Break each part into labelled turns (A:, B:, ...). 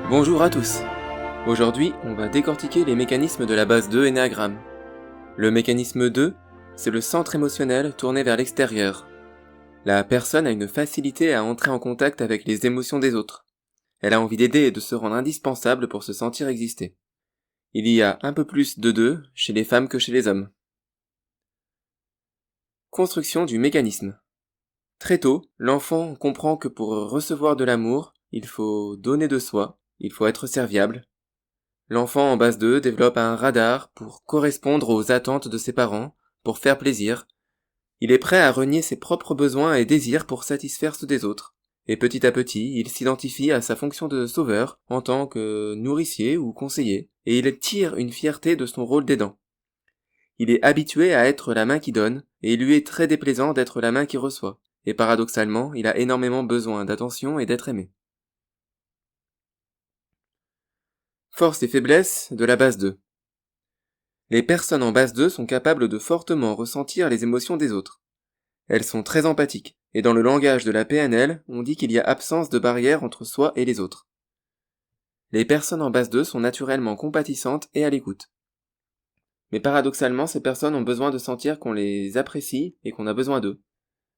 A: Bonjour à tous. Aujourd'hui, on va décortiquer les mécanismes de la base 2 Ennéagramme. Le mécanisme 2, c'est le centre émotionnel tourné vers l'extérieur. La personne a une facilité à entrer en contact avec les émotions des autres. Elle a envie d'aider et de se rendre indispensable pour se sentir exister. Il y a un peu plus de 2 chez les femmes que chez les hommes. Construction du mécanisme. Très tôt, l'enfant comprend que pour recevoir de l'amour, il faut donner de soi, il faut être serviable. L'enfant en base 2 développe un radar pour correspondre aux attentes de ses parents, pour faire plaisir. Il est prêt à renier ses propres besoins et désirs pour satisfaire ceux des autres. Et petit à petit, il s'identifie à sa fonction de sauveur en tant que nourricier ou conseiller, et il tire une fierté de son rôle d'aidant. Il est habitué à être la main qui donne, et il lui est très déplaisant d'être la main qui reçoit. Et paradoxalement, il a énormément besoin d'attention et d'être aimé. Forces et faiblesses de la base 2. Les personnes en base 2 sont capables de fortement ressentir les émotions des autres. Elles sont très empathiques, et dans le langage de la PNL, on dit qu'il y a absence de barrière entre soi et les autres. Les personnes en base 2 sont naturellement compatissantes et à l'écoute. Mais paradoxalement, ces personnes ont besoin de sentir qu'on les apprécie et qu'on a besoin d'eux.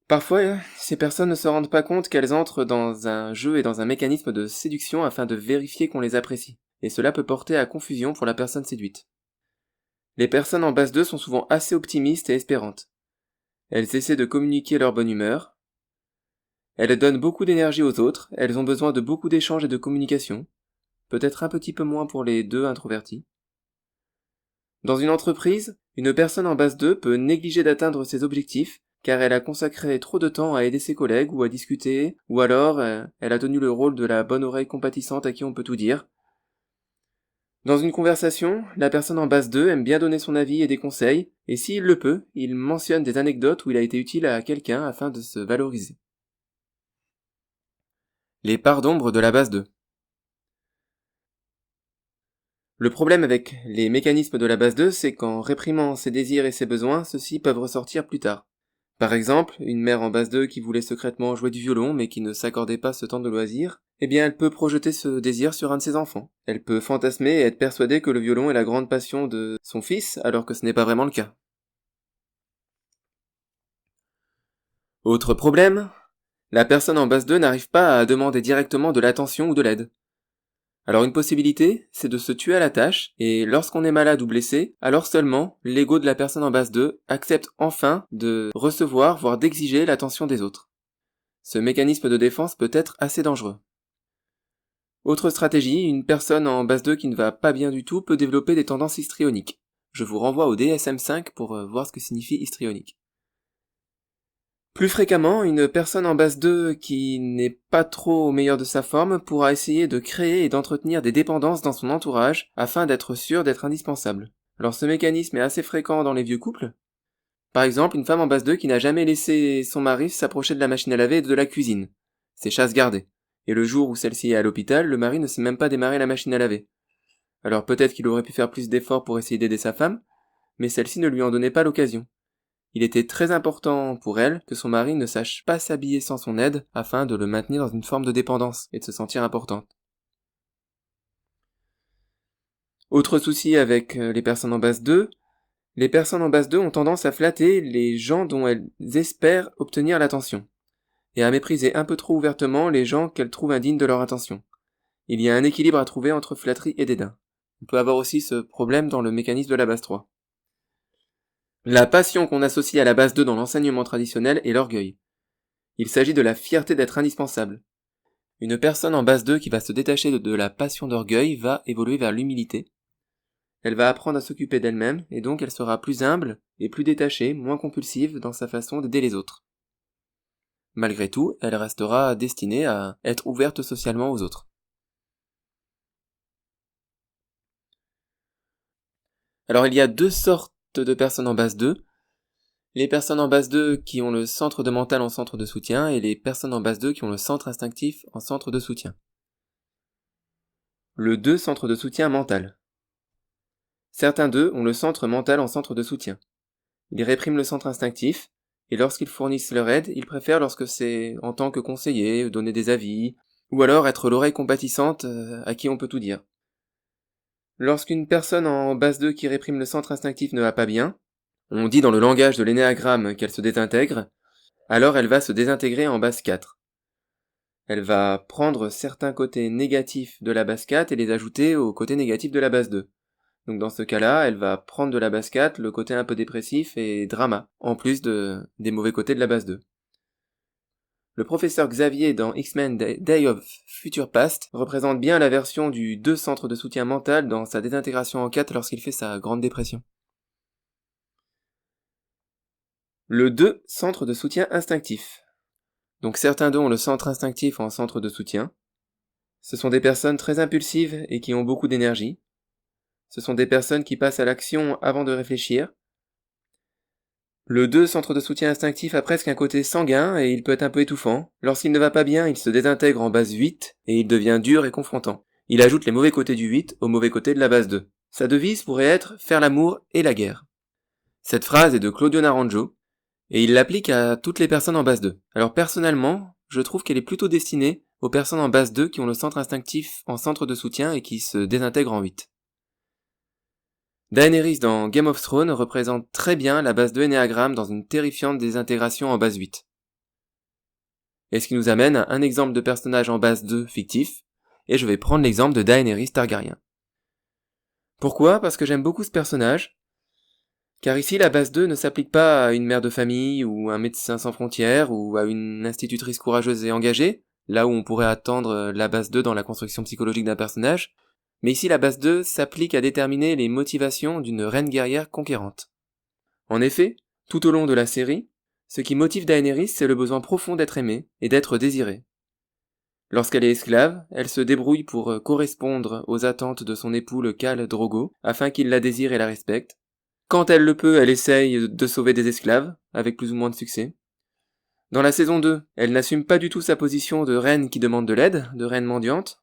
A: Parfois, ces personnes ne se rendent pas compte qu'elles entrent dans un jeu et dans un mécanisme de séduction afin de vérifier qu'on les apprécie, et cela peut porter à confusion pour la personne séduite. Les personnes en base 2 sont souvent assez optimistes et espérantes. Elles essaient de communiquer leur bonne humeur. Elles donnent beaucoup d'énergie aux autres, elles ont besoin de beaucoup d'échanges et de communication. Peut-être un petit peu moins pour les 2 introvertis. Dans une entreprise, une personne en base 2 peut négliger d'atteindre ses objectifs car elle a consacré trop de temps à aider ses collègues ou à discuter, ou alors elle a tenu le rôle de la bonne oreille compatissante à qui on peut tout dire. Dans une conversation, la personne en base 2 aime bien donner son avis et des conseils, et s'il le peut, il mentionne des anecdotes où il a été utile à quelqu'un afin de se valoriser. Les parts d'ombre de la base 2. Le problème avec les mécanismes de la base 2, c'est qu'en réprimant ses désirs et ses besoins, ceux-ci peuvent ressortir plus tard. Par exemple, une mère en base 2 qui voulait secrètement jouer du violon mais qui ne s'accordait pas ce temps de loisir, eh bien elle peut projeter ce désir sur un de ses enfants. Elle peut fantasmer et être persuadée que le violon est la grande passion de son fils alors que ce n'est pas vraiment le cas. Autre problème, la personne en base 2 n'arrive pas à demander directement de l'attention ou de l'aide. Alors une possibilité, c'est de se tuer à la tâche, et lorsqu'on est malade ou blessé, alors seulement l'ego de la personne en base 2 accepte enfin de recevoir, voire d'exiger l'attention des autres. Ce mécanisme de défense peut être assez dangereux. Autre stratégie, une personne en base 2 qui ne va pas bien du tout peut développer des tendances histrioniques. Je vous renvoie au DSM-5 pour voir ce que signifie histrionique. Plus fréquemment, une personne en base 2 qui n'est pas trop au meilleur de sa forme pourra essayer de créer et d'entretenir des dépendances dans son entourage afin d'être sûr d'être indispensable. Alors ce mécanisme est assez fréquent dans les vieux couples. Par exemple, une femme en base 2 qui n'a jamais laissé son mari s'approcher de la machine à laver et de la cuisine. C'est chasse gardée. Et le jour où celle-ci est à l'hôpital, le mari ne sait même pas démarrer la machine à laver. Alors peut-être qu'il aurait pu faire plus d'efforts pour essayer d'aider sa femme, mais celle-ci ne lui en donnait pas l'occasion. Il était très important pour elle que son mari ne sache pas s'habiller sans son aide afin de le maintenir dans une forme de dépendance et de se sentir importante. Autre souci avec les personnes en base 2, les personnes en base 2 ont tendance à flatter les gens dont elles espèrent obtenir l'attention, et à mépriser un peu trop ouvertement les gens qu'elles trouvent indignes de leur attention. Il y a un équilibre à trouver entre flatterie et dédain. On peut avoir aussi ce problème dans le mécanisme de la base 3. La passion qu'on associe à la base 2 dans l'enseignement traditionnel est l'orgueil. Il s'agit de la fierté d'être indispensable. Une personne en base 2 qui va se détacher de la passion d'orgueil va évoluer vers l'humilité. Elle va apprendre à s'occuper d'elle-même et donc elle sera plus humble et plus détachée, moins compulsive dans sa façon d'aider les autres. Malgré tout, elle restera destinée à être ouverte socialement aux autres. Alors il y a 2 sortes de personnes en base 2. Les personnes en base 2 qui ont le centre de mental en centre de soutien et les personnes en base 2 qui ont le centre instinctif en centre de soutien. Le 2 centre de soutien mental. Certains d'eux ont le centre mental en centre de soutien. Ils répriment le centre instinctif, et lorsqu'ils fournissent leur aide, ils préfèrent lorsque c'est en tant que conseiller, donner des avis, Ou alors être l'oreille compatissante à qui on peut tout dire. Lorsqu'une personne en base 2 qui réprime le centre instinctif ne va pas bien, on dit dans le langage de l'énéagramme qu'elle se désintègre, alors elle va se désintégrer en base 4. Elle va prendre certains côtés négatifs de la base 4 et les ajouter aux côtés négatifs de la base 2. Donc dans ce cas-là, elle va prendre de la base 4 le côté un peu dépressif et drama, en plus des mauvais côtés de la base 2. Le professeur Xavier dans X-Men Day of Future Past représente bien la version du 2 centre de soutien mental dans sa désintégration en 4 lorsqu'il fait sa grande dépression. Le 2 centre de soutien instinctif. Donc certains d'eux ont le centre instinctif en centre de soutien. Ce sont des personnes très impulsives et qui ont beaucoup d'énergie. Ce sont des personnes qui passent à l'action avant de réfléchir. Le 2 centre de soutien instinctif a presque un côté sanguin et il peut être un peu étouffant. Lorsqu'il ne va pas bien, il se désintègre en base 8 et il devient dur et confrontant. Il ajoute les mauvais côtés du 8 aux mauvais côtés de la base 2. Sa devise pourrait être « faire l'amour et la guerre ». Cette phrase est de Claudio Naranjo et il l'applique à toutes les personnes en base 2. Alors personnellement, je trouve qu'elle est plutôt destinée aux personnes en base 2 qui ont le centre instinctif en centre de soutien et qui se désintègrent en 8. Daenerys dans Game of Thrones représente très bien la base de Ennéagramme dans une terrifiante désintégration en base 8. Et ce qui nous amène à un exemple de personnage en base 2 fictif, et je vais prendre l'exemple de Daenerys Targaryen. Pourquoi ? Parce que j'aime beaucoup ce personnage, car ici la base 2 ne s'applique pas à une mère de famille ou un médecin sans frontières ou à une institutrice courageuse et engagée, là où on pourrait attendre la base 2 dans la construction psychologique d'un personnage, mais ici la base 2 s'applique à déterminer les motivations d'une reine guerrière conquérante. En effet, tout au long de la série, ce qui motive Daenerys, c'est le besoin profond d'être aimée et d'être désirée. Lorsqu'elle est esclave, elle se débrouille pour correspondre aux attentes de son époux le Khal Drogo, afin qu'il la désire et la respecte. Quand elle le peut, elle essaye de sauver des esclaves, avec plus ou moins de succès. Dans la saison 2, elle n'assume pas du tout sa position de reine qui demande de l'aide, de reine mendiante.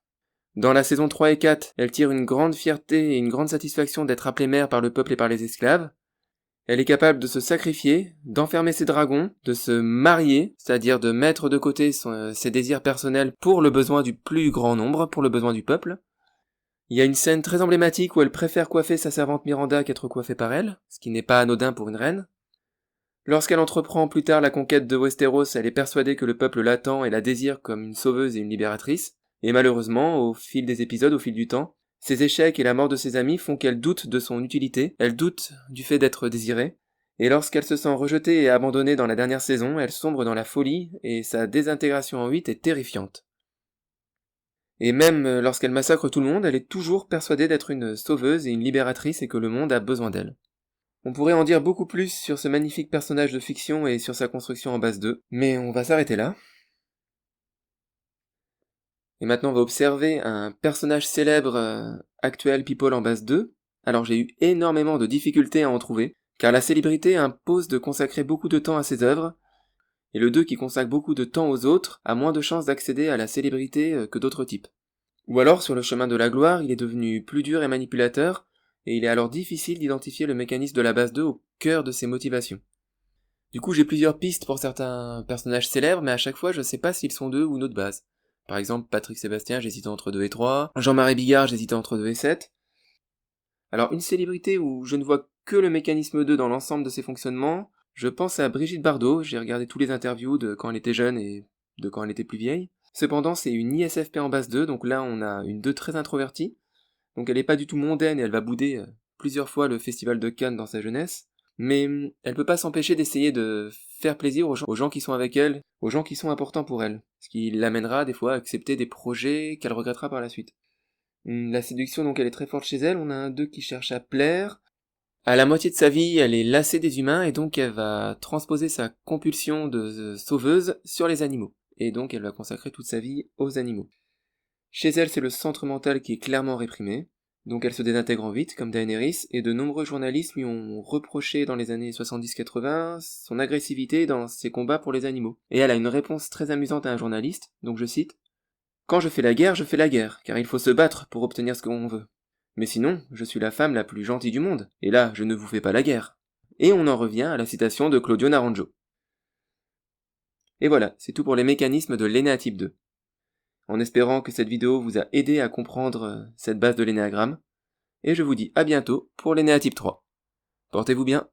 A: Dans la saison 3 et 4, elle tire une grande fierté et une grande satisfaction d'être appelée mère par le peuple et par les esclaves. Elle est capable de se sacrifier, d'enfermer ses dragons, de se marier, c'est-à-dire de mettre de côté ses désirs personnels pour le besoin du plus grand nombre, pour le besoin du peuple. Il y a une scène très emblématique où elle préfère coiffer sa servante Miranda qu'être coiffée par elle, ce qui n'est pas anodin pour une reine. Lorsqu'elle entreprend plus tard la conquête de Westeros, elle est persuadée que le peuple l'attend et la désire comme une sauveuse et une libératrice. Et malheureusement, au fil des épisodes, au fil du temps, ses échecs et la mort de ses amis font qu'elle doute de son utilité, elle doute du fait d'être désirée, et lorsqu'elle se sent rejetée et abandonnée dans la dernière saison, elle sombre dans la folie, et sa désintégration en 8 est terrifiante. Et même lorsqu'elle massacre tout le monde, elle est toujours persuadée d'être une sauveuse et une libératrice et que le monde a besoin d'elle. On pourrait en dire beaucoup plus sur ce magnifique personnage de fiction et sur sa construction en base 2, mais on va s'arrêter là. Et maintenant, on va observer un personnage célèbre actuel People en base 2. Alors j'ai eu énormément de difficultés à en trouver, car la célébrité impose de consacrer beaucoup de temps à ses œuvres, et le 2 qui consacre beaucoup de temps aux autres a moins de chances d'accéder à la célébrité que d'autres types. Ou alors, sur le chemin de la gloire, il est devenu plus dur et manipulateur, et il est alors difficile d'identifier le mécanisme de la base 2 au cœur de ses motivations. Du coup, j'ai plusieurs pistes pour certains personnages célèbres, mais à chaque fois, je sais pas s'ils sont 2 ou une autre base. Par exemple, Patrick Sébastien, j'hésitais entre 2 et 3. Jean-Marie Bigard, j'hésitais entre 2 et 7. Alors, une célébrité où je ne vois que le mécanisme 2 dans l'ensemble de ses fonctionnements, je pense à Brigitte Bardot. J'ai regardé tous les interviews de quand elle était jeune et de quand elle était plus vieille. Cependant, c'est une ISFP en base 2, donc là, on a une 2 très introvertie. Donc elle est pas du tout mondaine et elle va bouder plusieurs fois le festival de Cannes dans sa jeunesse. Mais elle peut pas s'empêcher d'essayer de faire plaisir aux gens qui sont avec elle, aux gens qui sont importants pour elle. Ce qui l'amènera des fois à accepter des projets qu'elle regrettera par la suite. La séduction, donc, elle est très forte chez elle. On a un 2 qui cherche à plaire. À la moitié de sa vie, elle est lassée des humains et donc elle va transposer sa compulsion de sauveuse sur les animaux. Et donc elle va consacrer toute sa vie aux animaux. Chez elle, c'est le centre mental qui est clairement réprimé. Donc elle se désintègre en 8, comme Daenerys, et de nombreux journalistes lui ont reproché dans les années 70-80 son agressivité dans ses combats pour les animaux. Et elle a une réponse très amusante à un journaliste, donc je cite « Quand je fais la guerre, car il faut se battre pour obtenir ce qu'on veut. Mais sinon, je suis la femme la plus gentille du monde, et là, je ne vous fais pas la guerre. » Et on en revient à la citation de Claudio Naranjo. Et voilà, c'est tout pour les mécanismes de l'ENA type 2. en espérant que cette vidéo vous a aidé à comprendre cette base de l'énéagramme, et je vous dis à bientôt pour l'énéatype 3. Portez-vous bien.